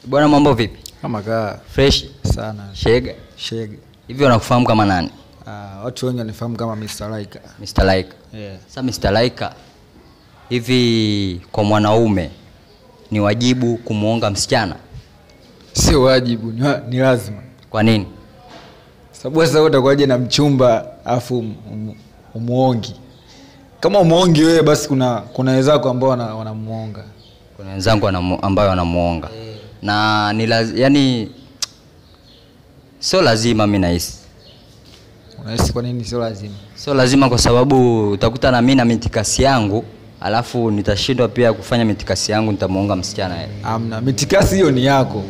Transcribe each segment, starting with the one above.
Bwana mambo vipi? Kama kaa Fresh sana. Shega. Hivi unakufahamu kama nani? Watu wengi wanifahamu kama Mr. Laika. Mr. Laika. Yeah. Sasa Mr. Laika, hivi kwa mwanaume ni wajibu kumuonga msichana? Sio wajibu, ni lazima. Kwa nini? Sababu sasa utakuwaje na mchumba afu umuongi? Kama umuongi wewe basi kuna wenzako ambao wanamuonga. Kuna wenzangu ambao wanamuonga. Na ni yani sio lazima mimi nahisi. Unahisi kwa nini sio lazima? Sio lazima kwa sababu utakuta na mimi na mitikasi yangu, alafu nitashindwa pia kufanya mitikasi yangu, nitamuonga msichana yeye. Hamna, mitikasi hiyo ni yako.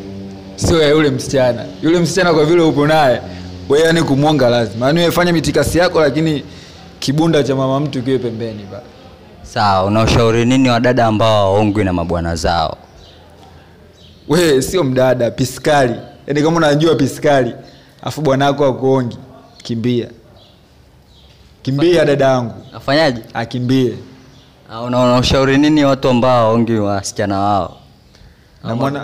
Sio ya yule msichana. Yule msichana kwa vile upo naye, wewe yani kumuonga lazima. Yaani wewe fanya mitikasi yako lakini kibunda cha mama mtu kiwe pembeni ba. Sawa, unaushauri nini wadada ambao waongwi na mabwana zao? Wewe sio mdada, piskali. Yaani kama unajua piskali, afu bwana wako akuongi, kimbia. Kimbia dada yangu. Afanyaje? Akimbie. Unaushauri nini watu ambao waongi wasichana wao?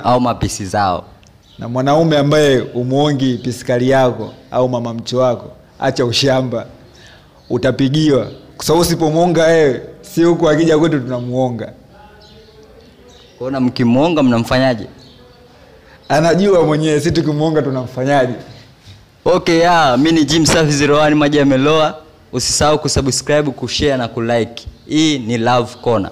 Au mapisi zao? Na mwanaume ambaye umuongi piskali yako au mama mcho wako, acha ushamba. Utapigiwa. Kwa sababu usipomuonga wewe, si huko akija kwetu tunamuonga. Kwaona mkimuonga mnamfanyaje? Anajua mwenyewe sisi tukimuonga tunamfanyaje. Okay, mimi ni Jim Safi 01 maji yameloa. Usisahau kusubscribe, kushare na kulike. Hii ni Love Corner.